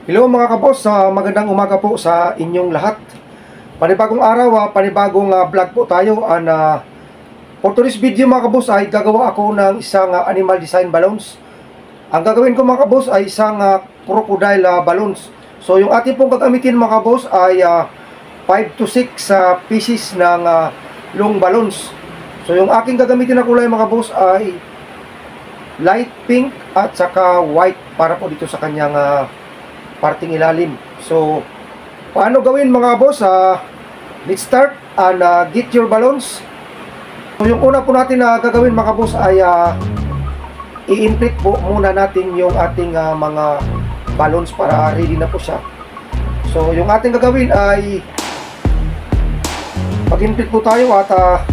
Hello mga kabos, magandang umaga po sa inyong lahat. Panibagong araw, panibagong vlog po tayo. For today's video mga kabos ay gagawa ako ng isang animal design balloons. Ang gagawin ko mga kabos ay isang crocodile balloons. So yung ating pong gagamitin mga kabos ay 5 to 6 pieces ng long balloons. So yung aking gagamitin na kulay mga kabos ay light pink at saka white para po dito sa kanyang parting ilalim. So paano gawin mga boss? Let's start and get your balloons. So yung una po natin na gagawin mga boss ay i-inflate po muna natin yung ating mga balloons para ready na po siya. So yung ating gagawin ay mag-inflate po tayo at 5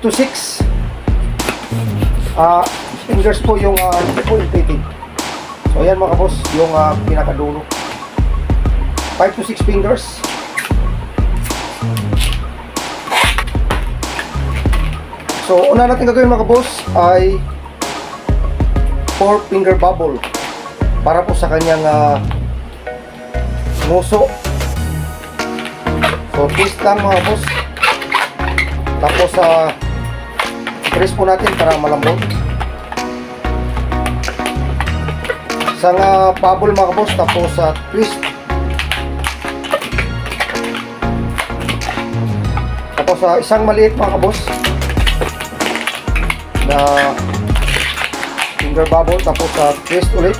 to 6 fingers po yung po inflating. So ayan mga boss, yung pinakadulo. 5 to 6 fingers. So una natin gagawin mga boss ay 4 finger bubble para po sa kanyang nguso. So twist lang mga boss. Tapos press po natin para malambot. Isang bubble mga boss, tapos twist. Tapos isang maliit mga boss na finger bubble, tapos twist ulit.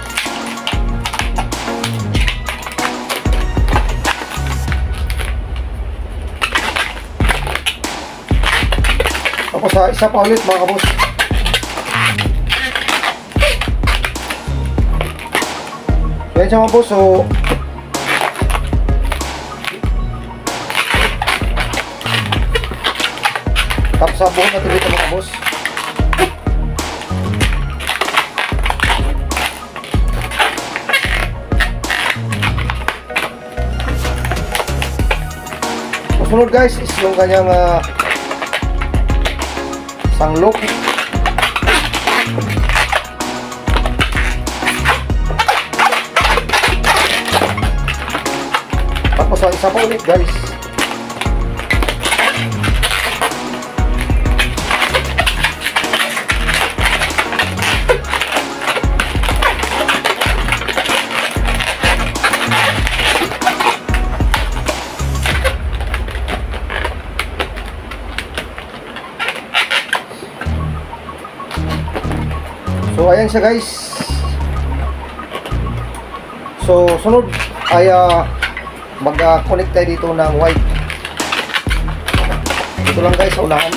Tapos isa pa ulit mga boss. Yan siya mga boss. So tapos buhok natin dito mga boss. Susunod guys is yung kanyang sanglok. Tapos isa pa ulit guys. So ayan siya guys. So sunod ay mag-connect tayo dito ng white. Dito lang guys sa unahan.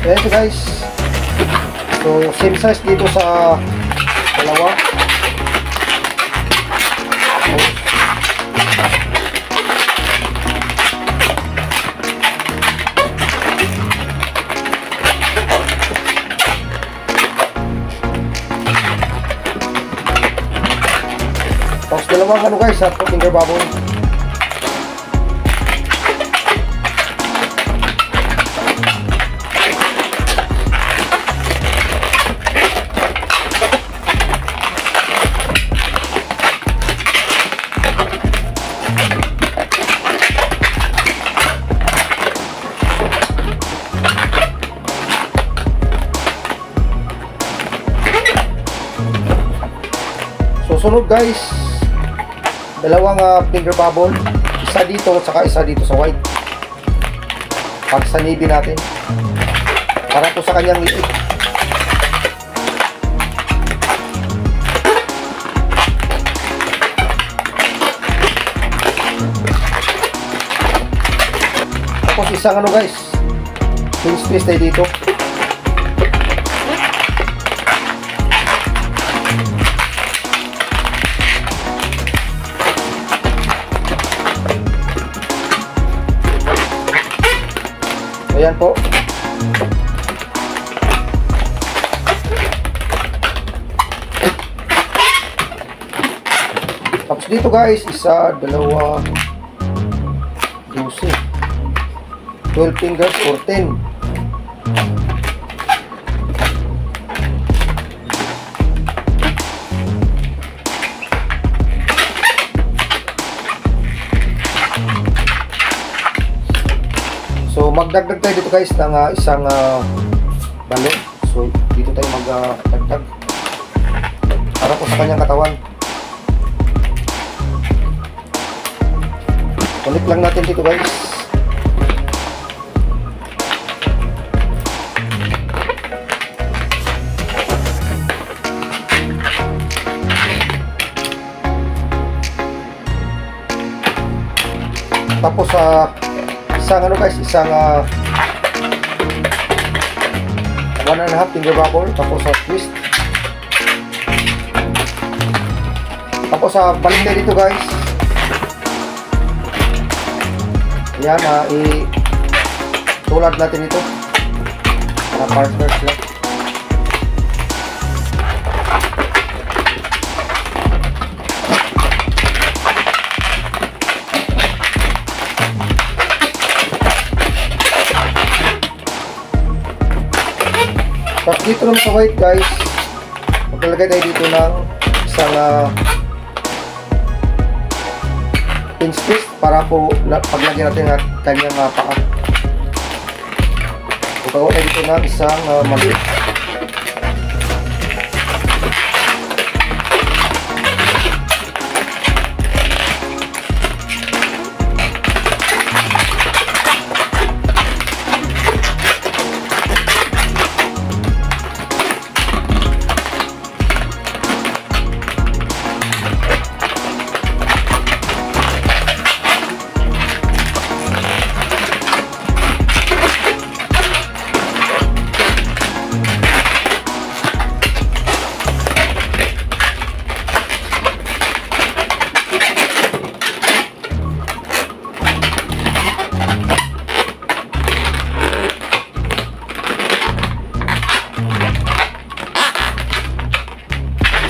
Ayan so guys. So same size dito sa dalawa. Tapos dalawang ano guys, 2 finger bubble. Susunod guys, dalawang finger bubble, isa dito at saka isa dito sa white. Pag sa navy natin para po sa kanyang liit. Tapos isang ano guys, twin space tayo dito. Ayan po. Tapos dito guys, isa, dalawa, 12. 12 fingers or 10. So magdagdag tayo dito guys ng isang balon. So dito tayo magdagdag para po sa kanyang katawan. Ulit lang natin dito guys. Tapos isang ano guys, isang 1.5 finger buckle, tapos twist. Tapos balik tayo dito guys. Yan, tulad natin ito para partners lang. Tapos dito naman sa white guys, maglalagay tayo dito ng isang pinch twist para po paglagyan natin ang kanyang paa. Pagawa tayo dito ng isang maliit.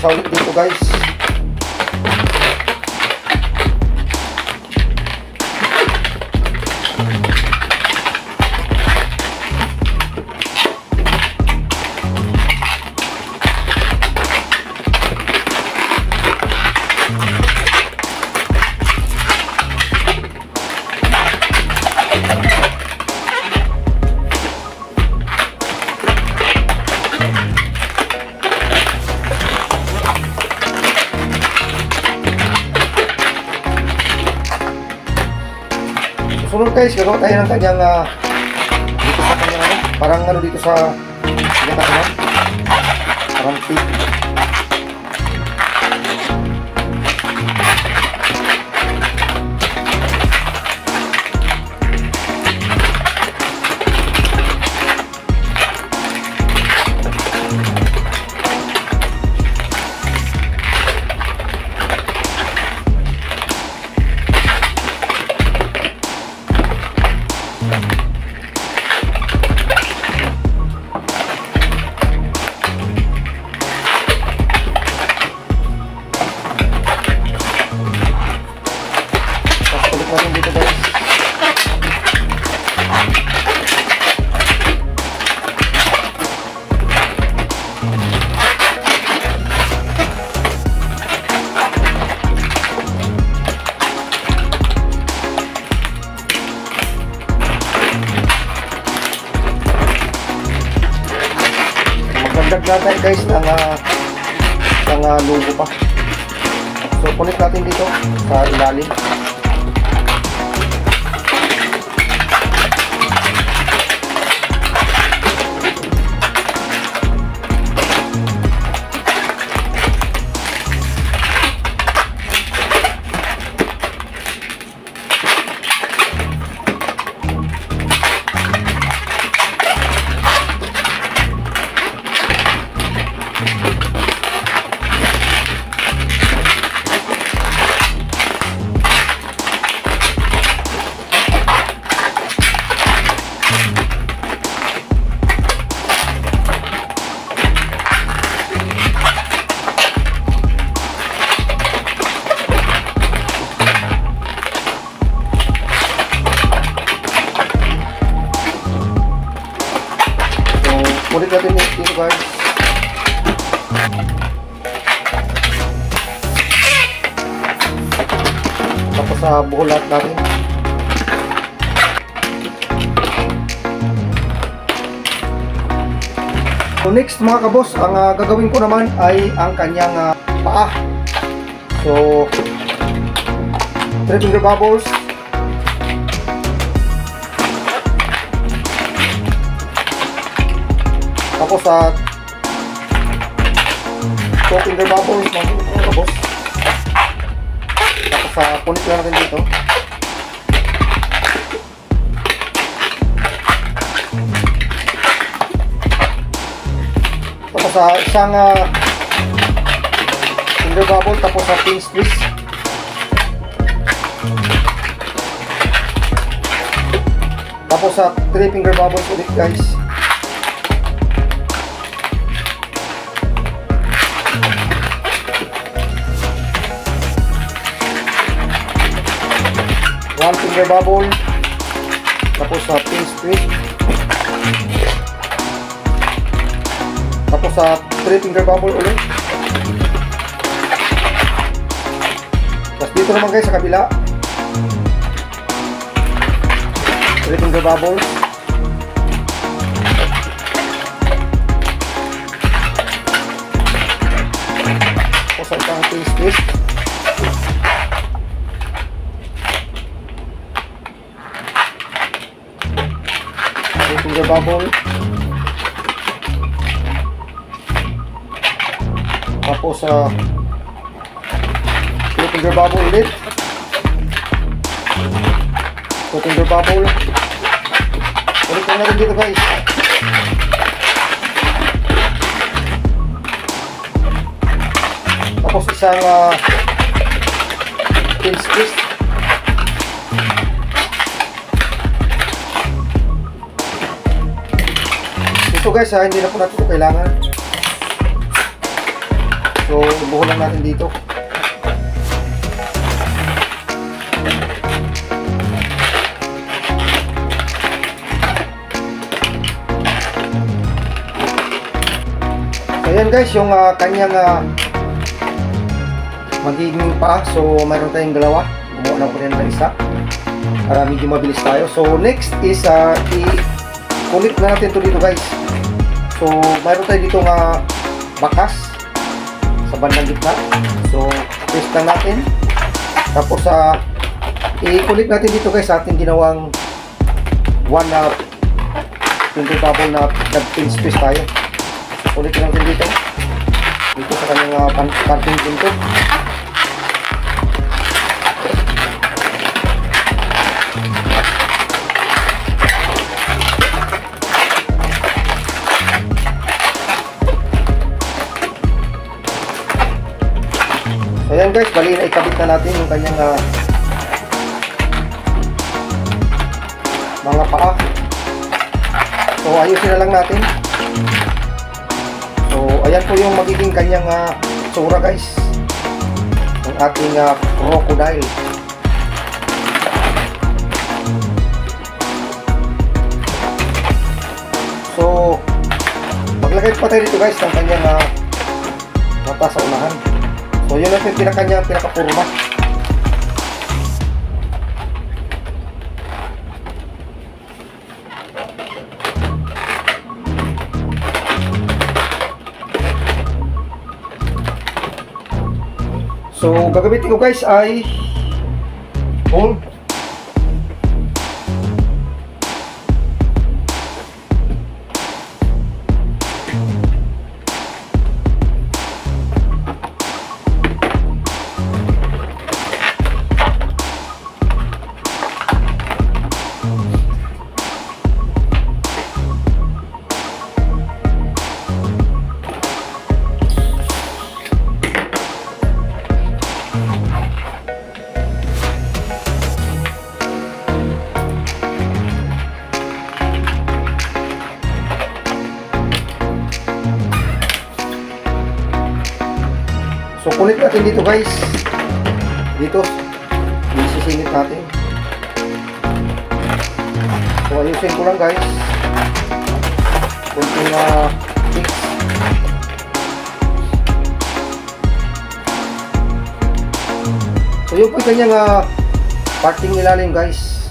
Sa ulit dito guys. Sunod guys, gagawa tayo ng kanyang dito sa kanyang parang dito sa kanyang katawan, parang tip. Magdagdag natin guys ng logo pa. So punit natin dito sa ilalim. dito guys. Tapos sa buhol lahat natin. So next mga kaboss, ang gagawin ko naman ay ang kanyang paa. So 3 finger bubbles. Tapos sa 2 finger bubbles mga kaboss. Tapos sa punit lang natin dito. Tapos sa isang finger bubble, tapos sa pin twist. Tapos sa 3 finger bubbles ulit guys. One finger bubble, tapos sa pin twist. Tapos sa 3 finger bubble ulit. Tapos dito naman guys sa kabila, 3 finger bubble. Tapos sa isang pin twist. 3 finger bubble. Tapos sa 2 finger bubble ulit. 2 finger bubble. Ulit na natin dito guys. Tapos isang pin twist. Ito guys hindi na po natin ito kailangan. So, buhol lang natin dito. So, ayan guys, yung kanyang magiging paa. So, mayroon tayong dalawa. Gumawa lang po rin ng isa para medyo mabilis tayo. So, next is i-connect na natin ito dito guys. So, mayroon tayo dito bakas sa bandang gitna. So, twist lang natin. Tapos i-connect natin dito guys sa ating ginawang one finger bubble na nag-pin twist tayo. Connect lang natin dito. Dito sa kanyang parting pinto. So yan guys, bali na ikabit na natin yung kanyang mga paa. So ayusin na lang natin. So ayan po yung magiging kanyang tsura guys ng ating crocodile. So maglagay pa tayo dito guys ng kanyang mata sa unahan. So yun ang pinakapurma. So gagamitin ko guys ay hole. So kulit natin dito guys. Dito isisingit natin. So ayusin ko lang guys. Kunting fix. So yun po yung kanyang parting ilalim guys.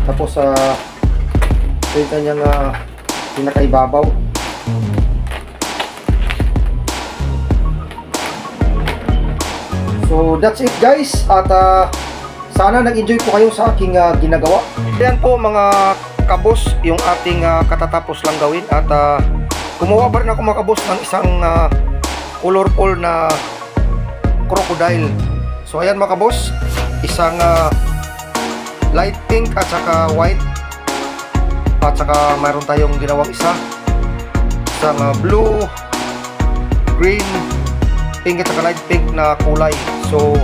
Tapos ito yung kanyang pinakaibabaw. So that's it guys, at sana nag-enjoy po kayo sa aking ginagawa. Yan po mga kabos yung ating katatapos lang gawin, at gumawa pa rin ako mga kabos ng isang colorful na crocodile. So ayan mga kabos, isang light pink at saka white, at saka mayroon tayong ginawang isang blue, green, pink at saka light pink na kulay. So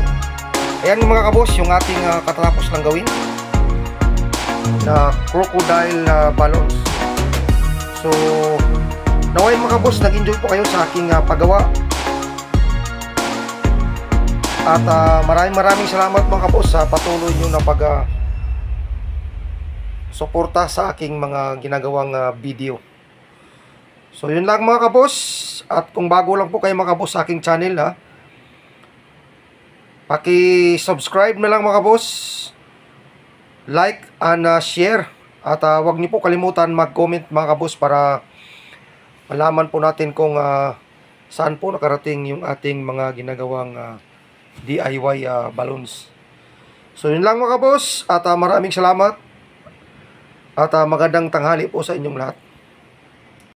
ayan mga kabos yung ating katatapos lang gawin na crocodile balloons. So naway mga kabos nag-enjoy po kayo sa aking paggawa, at maraming salamat mga kabos sa patuloy nyo na pag suporta sa aking mga ginagawang video. So yun lang mga kabos, at kung bago lang po kayo mga kabos sa aking channel, paki-subscribe na lang mga kabos, like and share, at wag niyo po kalimutan mag-comment mga kabos para malaman po natin kung saan po nakarating yung ating mga ginagawang DIY balloons. So yun lang mga kabos, at maraming salamat, at magandang tanghali po sa inyong lahat.